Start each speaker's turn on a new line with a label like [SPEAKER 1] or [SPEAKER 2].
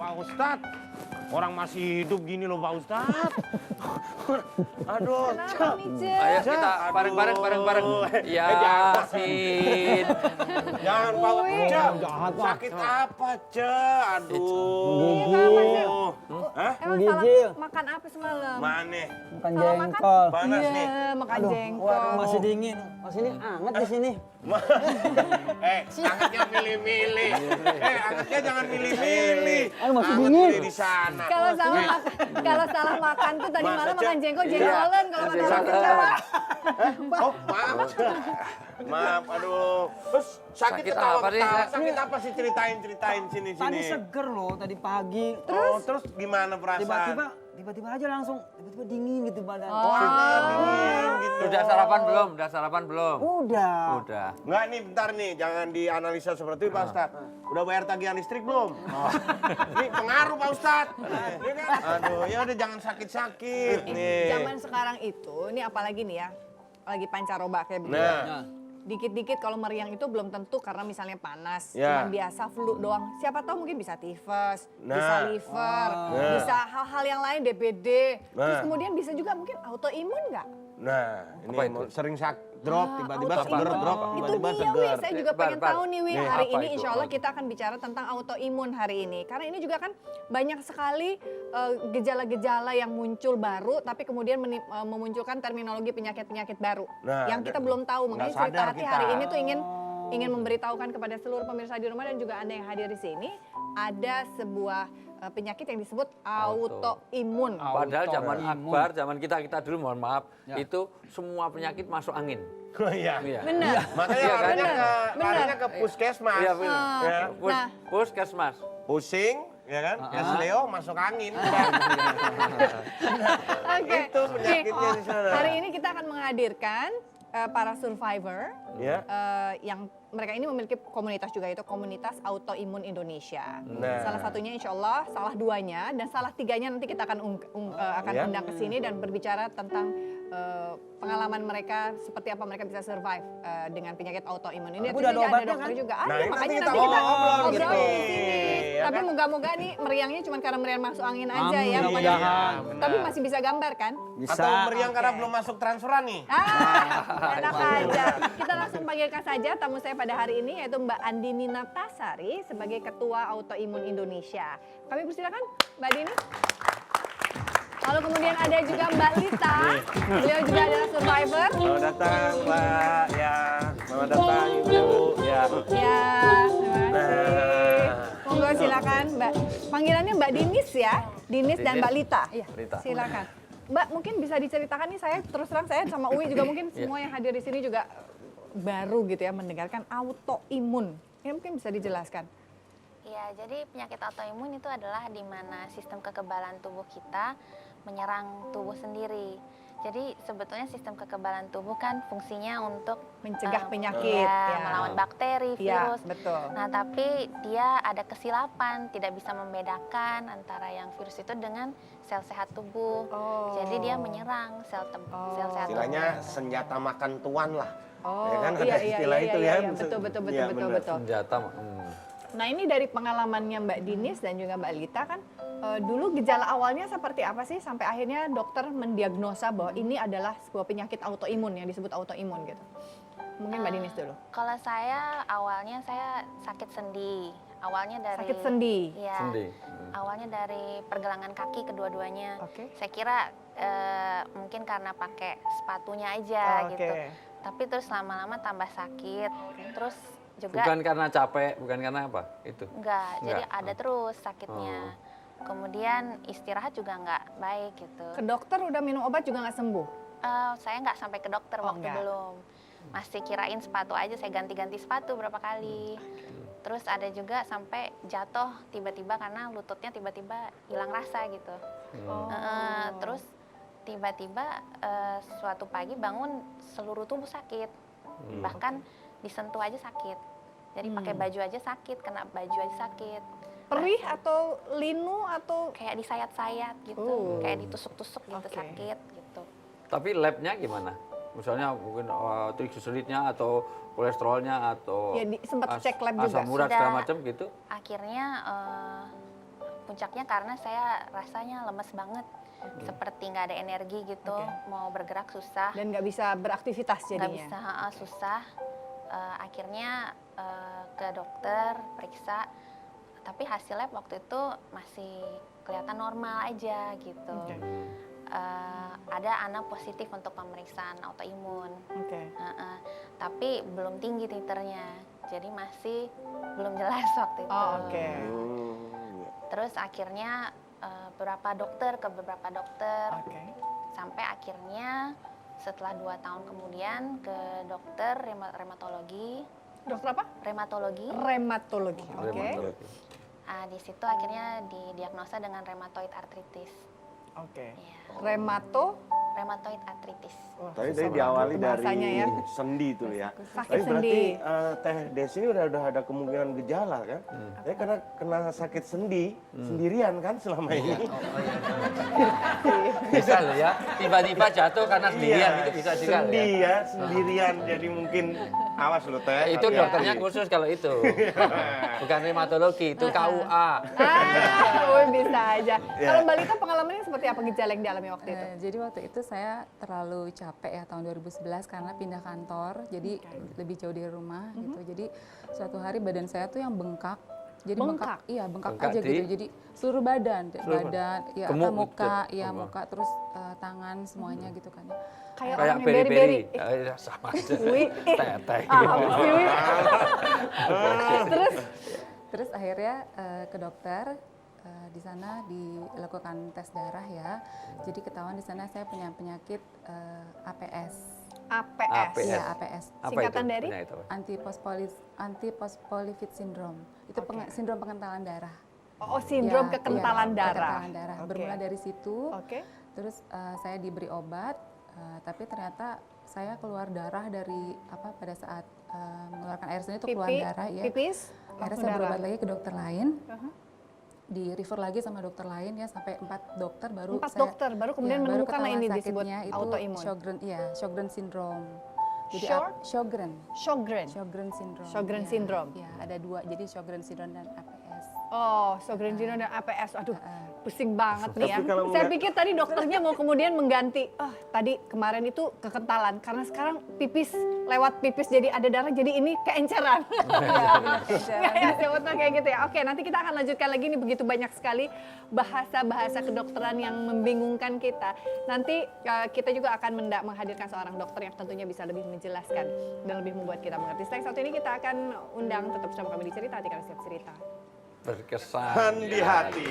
[SPEAKER 1] Pak Ustadz. Orang masih hidup gini loh Pak Ustadz. Aduh.
[SPEAKER 2] Kenapa nih, Ce?
[SPEAKER 3] Ayo kita bareng-bareng. Yasin.
[SPEAKER 1] Jangan Pak Ustadz.
[SPEAKER 4] Jahat, Pak.
[SPEAKER 1] Sakit apa, Ce?
[SPEAKER 2] Iya, kenapa, Ce?
[SPEAKER 1] Aduh. Hah?
[SPEAKER 2] Emang
[SPEAKER 4] Menggigil.
[SPEAKER 2] salah makan apa semalam?
[SPEAKER 1] Mana?
[SPEAKER 4] Makan
[SPEAKER 2] Kalau makan-
[SPEAKER 4] jengkol.
[SPEAKER 1] Panas nih.
[SPEAKER 2] Iya, makan
[SPEAKER 4] Aduh,
[SPEAKER 2] jengkol.
[SPEAKER 4] waduh, masih dingin. Masih ini anget di sini.
[SPEAKER 1] Angetnya milih-milih. Angetnya jangan milih-milih.
[SPEAKER 4] Aduh, masih
[SPEAKER 1] Anget
[SPEAKER 4] dingin.
[SPEAKER 1] beli di sana.
[SPEAKER 2] Kalau salah makan tuh tadi
[SPEAKER 1] Masa,
[SPEAKER 2] malam
[SPEAKER 1] Ce?
[SPEAKER 2] makan jengkol jengkolen kalau kata orang Jawa.
[SPEAKER 1] Oh, maaf. Maaf, aduh. Terus sakit
[SPEAKER 3] Sakit
[SPEAKER 1] ketawa,
[SPEAKER 3] apa sih?
[SPEAKER 1] ketawa. Sakit apa sih? Ceritain sini.
[SPEAKER 4] Tadi seger loh, tadi pagi.
[SPEAKER 1] Terus gimana perasaan?
[SPEAKER 4] Tiba-tiba aja langsung, tiba-tiba dingin gitu badan.
[SPEAKER 1] Dingin gitu.
[SPEAKER 3] Udah sarapan belum?
[SPEAKER 4] Udah.
[SPEAKER 1] Enggak nih, bentar nih. Jangan dianalisa seperti itu, Pak Ustadz. Udah bayar tagihan listrik belum? Ini pengaruh, Pak Ustadz. Iya kan? Aduh, ya udah jangan sakit-sakit nih.
[SPEAKER 2] Zaman sekarang itu, ini apalagi nih ya, lagi pancaroba kayak begini.
[SPEAKER 1] Nah.
[SPEAKER 2] Dikit-dikit kalau meriang itu belum tentu karena misalnya panas,
[SPEAKER 1] Ya.
[SPEAKER 2] cuma biasa flu doang. Siapa tahu mungkin bisa tifus,
[SPEAKER 1] Nah.
[SPEAKER 2] bisa liver,
[SPEAKER 1] Nah.
[SPEAKER 2] bisa hal-hal yang lain DBD. Terus
[SPEAKER 1] Nah.
[SPEAKER 2] kemudian bisa juga mungkin autoimun nggak?
[SPEAKER 1] Nah, ini
[SPEAKER 3] Apa itu?
[SPEAKER 1] sering drop, tiba-tiba seger,
[SPEAKER 2] autoimun.
[SPEAKER 1] drop,
[SPEAKER 2] Itu
[SPEAKER 1] tiba-tiba
[SPEAKER 2] dia,
[SPEAKER 1] seger.
[SPEAKER 2] Wi. Saya juga pengen
[SPEAKER 3] Bar.
[SPEAKER 2] tahu nih, Wi.
[SPEAKER 1] Nih,
[SPEAKER 2] Hari
[SPEAKER 3] apa
[SPEAKER 2] ini
[SPEAKER 3] itu?
[SPEAKER 2] insya Allah kita akan bicara tentang autoimun hari ini. Karena ini juga kan banyak sekali gejala-gejala yang muncul baru, tapi kemudian memunculkan terminologi penyakit-penyakit baru.
[SPEAKER 1] Nah,
[SPEAKER 2] yang kita belum tahu. Makanya
[SPEAKER 1] nggak
[SPEAKER 2] cerita
[SPEAKER 1] sadar
[SPEAKER 2] hati
[SPEAKER 1] kita.
[SPEAKER 2] hari ini tuh ingin memberitahukan kepada seluruh pemirsa di rumah dan juga Anda yang hadir di sini, ada sebuah penyakit yang disebut autoimun.
[SPEAKER 3] Padahal zaman
[SPEAKER 4] Autoimun.
[SPEAKER 3] Akbar, zaman kita dulu mohon maaf, itu semua penyakit masuk angin.
[SPEAKER 1] Oh iya.
[SPEAKER 3] Iya.
[SPEAKER 2] Benar.
[SPEAKER 1] Makanya
[SPEAKER 3] Iya kan?
[SPEAKER 1] larinya ke puskesmas.
[SPEAKER 3] Iya, benar.
[SPEAKER 1] Ya.
[SPEAKER 2] Nah.
[SPEAKER 3] Puskesmas.
[SPEAKER 1] Pusing, ya kan? Kesleo masuk angin.
[SPEAKER 2] Oke.
[SPEAKER 1] Itu penyakitnya di sana.
[SPEAKER 2] Hari ini kita akan menghadirkan para survivor
[SPEAKER 1] Ya.
[SPEAKER 2] yang mereka ini memiliki komunitas juga, itu komunitas autoimun Indonesia.
[SPEAKER 1] Nah.
[SPEAKER 2] Salah satunya insya Allah, salah duanya dan salah tiganya nanti kita akan
[SPEAKER 1] Ya.
[SPEAKER 2] undang ke sini dan berbicara tentang pengalaman mereka, seperti apa mereka bisa survive dengan penyakit autoimun ini.
[SPEAKER 4] Tapi udah ada
[SPEAKER 2] Tentunya
[SPEAKER 4] obatnya
[SPEAKER 2] dokter
[SPEAKER 4] kan?
[SPEAKER 2] juga.
[SPEAKER 1] Nah,
[SPEAKER 2] Ada,
[SPEAKER 1] ini
[SPEAKER 2] makanya
[SPEAKER 1] nanti
[SPEAKER 2] nanti
[SPEAKER 1] kita
[SPEAKER 2] kita
[SPEAKER 1] ngobrol
[SPEAKER 2] ngobrol
[SPEAKER 1] gitu.
[SPEAKER 2] di sini.
[SPEAKER 1] Ya
[SPEAKER 2] Tapi
[SPEAKER 1] kan?
[SPEAKER 2] moga-moga nih meriangnya cuma karena meriang masuk angin aja ya.
[SPEAKER 4] Amin.
[SPEAKER 2] Pokoknya.
[SPEAKER 4] Mudah-mudahan.
[SPEAKER 2] Tapi masih bisa gambar kan?
[SPEAKER 4] Bisa.
[SPEAKER 1] Atau meriang karena
[SPEAKER 2] Oke.
[SPEAKER 1] belum masuk transferan nih.
[SPEAKER 2] Enak aja. Kita langsung panggilkan saja tamu saya pada hari ini yaitu Mbak Andini Naptasari sebagai Ketua Autoimun Indonesia. Kami persilakan Mbak Dini. Lalu kemudian ada juga Mbak Lita. Beliau juga adalah survivor.
[SPEAKER 1] Selamat datang, Pak. Ya, selamat datang, Ibu. Ya.
[SPEAKER 2] Ya, terima kasih. Monggo silakan Mbak. Panggilannya Mbak Dinis ya. Dinis dan Mbak Lita. Iya,
[SPEAKER 3] Lita.
[SPEAKER 2] silakan. Mbak, mungkin bisa diceritakan nih, saya terus terang saya sama Uwi juga mungkin semua yang hadir di sini juga baru gitu ya mendengarkan autoimun. Ini mungkin bisa dijelaskan.
[SPEAKER 5] Ya, jadi penyakit autoimun itu adalah di mana sistem kekebalan tubuh kita menyerang tubuh sendiri. Jadi sebetulnya sistem kekebalan tubuh kan fungsinya untuk
[SPEAKER 2] Mencegah penyakit, ya.
[SPEAKER 5] melawan bakteri,
[SPEAKER 2] Iya,
[SPEAKER 5] virus.
[SPEAKER 2] betul.
[SPEAKER 5] Nah, tapi dia ada kesilapan, tidak bisa membedakan antara yang virus itu dengan sel sehat tubuh.
[SPEAKER 2] Oh.
[SPEAKER 5] Jadi dia menyerang sel sehat tubuh.
[SPEAKER 1] Istilahnya senjata makan tuan lah.
[SPEAKER 2] Oh,
[SPEAKER 1] Ya kan, ada
[SPEAKER 2] iya,
[SPEAKER 1] istilah
[SPEAKER 2] iya,
[SPEAKER 1] itu
[SPEAKER 2] iya,
[SPEAKER 1] kan.
[SPEAKER 2] iya, betul, betul, betul,
[SPEAKER 1] Iya,
[SPEAKER 2] betul,
[SPEAKER 1] benar.
[SPEAKER 2] betul.
[SPEAKER 3] Senjata.
[SPEAKER 2] Nah, ini dari pengalamannya Mbak Dinis dan juga Mbak Lita kan, dulu gejala awalnya seperti apa sih sampai akhirnya dokter mendiagnosa bahwa ini adalah sebuah penyakit autoimun yang disebut autoimun gitu. Mungkin Mbak Dinis dulu.
[SPEAKER 5] Kalau saya awalnya saya sakit sendi. Awalnya dari
[SPEAKER 2] Sakit sendi.
[SPEAKER 5] Iya.
[SPEAKER 3] Sendi.
[SPEAKER 5] Awalnya dari pergelangan kaki kedua-duanya.
[SPEAKER 2] Oke.
[SPEAKER 5] Saya kira mungkin karena pakai sepatunya aja
[SPEAKER 2] Oke.
[SPEAKER 5] gitu. Tapi terus lama-lama tambah sakit. Terus juga
[SPEAKER 3] Bukan karena capek, bukan karena apa? Itu.
[SPEAKER 5] enggak, jadi
[SPEAKER 3] Enggak.
[SPEAKER 5] ada terus sakitnya. Kemudian istirahat juga nggak baik gitu.
[SPEAKER 2] Ke dokter udah minum obat juga nggak sembuh.
[SPEAKER 5] Saya nggak sampai ke dokter
[SPEAKER 2] Oh,
[SPEAKER 5] waktu
[SPEAKER 2] enggak.
[SPEAKER 5] belum. Masih kirain sepatu aja, saya ganti-ganti sepatu berapa kali. Terus ada juga sampai jatuh tiba-tiba karena lututnya tiba-tiba hilang rasa gitu.
[SPEAKER 2] Oh.
[SPEAKER 5] Terus tiba-tiba suatu pagi bangun seluruh tubuh sakit. Bahkan disentuh aja sakit. Jadi pakai baju aja sakit, kena baju aja sakit.
[SPEAKER 2] Perih atau linu atau
[SPEAKER 5] Kayak disayat-sayat gitu, kayak ditusuk-tusuk gitu
[SPEAKER 2] Oke.
[SPEAKER 5] sakit gitu.
[SPEAKER 3] Tapi labnya gimana? Misalnya mungkin triglyceridnya atau kolesterolnya atau
[SPEAKER 2] Ya, sempat cek lab juga.
[SPEAKER 3] asam urat
[SPEAKER 5] Sudah.
[SPEAKER 3] segala macam gitu.
[SPEAKER 5] Akhirnya puncaknya karena saya rasanya lemes banget, seperti nggak ada energi gitu, mau bergerak susah,
[SPEAKER 2] Dan nggak bisa beraktivitas
[SPEAKER 5] nggak
[SPEAKER 2] jadinya.
[SPEAKER 5] bisa, susah. Akhirnya ke dokter periksa, tapi hasil lab waktu itu masih kelihatan normal aja gitu. Ada anak positif untuk pemeriksaan autoimun. Tapi belum tinggi titernya, jadi masih belum jelas waktu itu. Terus akhirnya beberapa dokter sampai akhirnya setelah 2 tahun kemudian ke dokter reumatologi.
[SPEAKER 2] Dokter apa?
[SPEAKER 5] Reumatologi.
[SPEAKER 2] Reumatologi.
[SPEAKER 5] Di situ akhirnya didiagnosa dengan rheumatoid arthritis. Iya. Rheumatoid arthritis.
[SPEAKER 1] Tadi diawali dari
[SPEAKER 2] bahasanya ya.
[SPEAKER 1] sendi itu ya.
[SPEAKER 2] Sakit
[SPEAKER 1] Tapi berarti
[SPEAKER 2] sendi.
[SPEAKER 1] Teh Desi ini udah ada kemungkinan gejala kan? Ya karena kena sakit sendi sendirian kan selama ini.
[SPEAKER 3] Bisa loh ya, tiba-tiba jatuh karena sendirian itu bisa juga loh
[SPEAKER 1] Sendi
[SPEAKER 3] ya.
[SPEAKER 1] ya, sendirian. Jadi mungkin awas loh Teh.
[SPEAKER 3] Itu
[SPEAKER 1] hati-hati.
[SPEAKER 3] dokternya khusus kalau itu. Bukan rheumatologi, itu KUA.
[SPEAKER 2] Bisa aja. Kalau Mbak Lita pengalamannya seperti apa gejala yang dialami waktu itu?
[SPEAKER 6] Jadi waktu itu saya terlalu capek ya tahun 2011 karena pindah kantor, jadi lebih jauh dari rumah gitu. Jadi suatu hari badan saya tuh yang bengkak. Jadi
[SPEAKER 2] Bengkak?
[SPEAKER 6] iya bengkak
[SPEAKER 3] Bengkak
[SPEAKER 6] aja
[SPEAKER 3] di-
[SPEAKER 6] gitu. Jadi seluruh badan, ya
[SPEAKER 3] Gemuk
[SPEAKER 6] apa, muka,
[SPEAKER 3] gitu.
[SPEAKER 6] ya muka terus tangan semuanya gitu kan.
[SPEAKER 2] Kayak
[SPEAKER 3] Kayak
[SPEAKER 2] orang yang beri-beri.
[SPEAKER 3] beri-beri. Sama aja.
[SPEAKER 2] Wih,
[SPEAKER 3] Teteh.
[SPEAKER 2] apa sih, Wi? Terus?
[SPEAKER 6] Terus akhirnya ke dokter. Di sana dilakukan tes darah ya. Jadi ketahuan di sana saya punya penyakit APS.
[SPEAKER 2] APS.
[SPEAKER 6] Iya, APS.
[SPEAKER 3] Apa
[SPEAKER 2] Singkatan
[SPEAKER 3] itu?
[SPEAKER 2] dari?
[SPEAKER 3] Penyakit apa?
[SPEAKER 6] Antiphospholipid syndrome. Itu sindrom pengentalan darah.
[SPEAKER 2] Oh, sindrom
[SPEAKER 6] Ya,
[SPEAKER 2] kekentalan
[SPEAKER 6] iya,
[SPEAKER 2] darah.
[SPEAKER 6] kekentalan darah.
[SPEAKER 2] Oke.
[SPEAKER 6] Bermula dari situ.
[SPEAKER 2] Oke.
[SPEAKER 6] Terus saya diberi obat, tapi ternyata saya keluar darah dari pada saat mengeluarkan air seni itu keluar
[SPEAKER 2] Pipi,
[SPEAKER 6] darah ya.
[SPEAKER 2] pipis,
[SPEAKER 6] Akhirnya
[SPEAKER 2] langsung
[SPEAKER 6] saya
[SPEAKER 2] darah.
[SPEAKER 6] berobat lagi ke dokter lain. Di refer lagi sama dokter lain ya sampai 4 dokter baru
[SPEAKER 2] 4
[SPEAKER 6] saya
[SPEAKER 2] dokter baru kemudian
[SPEAKER 6] baru
[SPEAKER 2] menemukan
[SPEAKER 6] ketahuan
[SPEAKER 2] ini disebut
[SPEAKER 6] sakitnya itu
[SPEAKER 2] autoimun.
[SPEAKER 6] Sjogren syndrome. Jadi
[SPEAKER 2] Short?
[SPEAKER 6] Sjogren
[SPEAKER 2] Sjogren.
[SPEAKER 6] syndrome.
[SPEAKER 2] Sjogren
[SPEAKER 6] Iya,
[SPEAKER 2] syndrome.
[SPEAKER 6] Iya, ada 2. Jadi Sjogren syndrome dan APS.
[SPEAKER 2] Oh, Sjogren syndrome dan APS. Aduh, pusing banget nih ya.
[SPEAKER 1] Tapi kalau
[SPEAKER 2] Saya
[SPEAKER 1] nggak-
[SPEAKER 2] pikir tadi dokternya mau kemudian mengganti. Tadi kemarin itu kekentalan karena sekarang pipis lewat pipis jadi ada darah jadi ini keenceran. Ya, sebetulnya kayak gitu ya. Oke, nanti kita akan lanjutkan lagi nih, begitu banyak sekali bahasa-bahasa kedokteran yang membingungkan kita. Nanti kita juga akan menghadirkan seorang dokter yang tentunya bisa lebih menjelaskan dan lebih membuat kita mengerti. Setelah satu ini kita akan undang tetap bersama kami di Cerita, hatikan setiap cerita.
[SPEAKER 3] Berkesan.
[SPEAKER 1] di hati.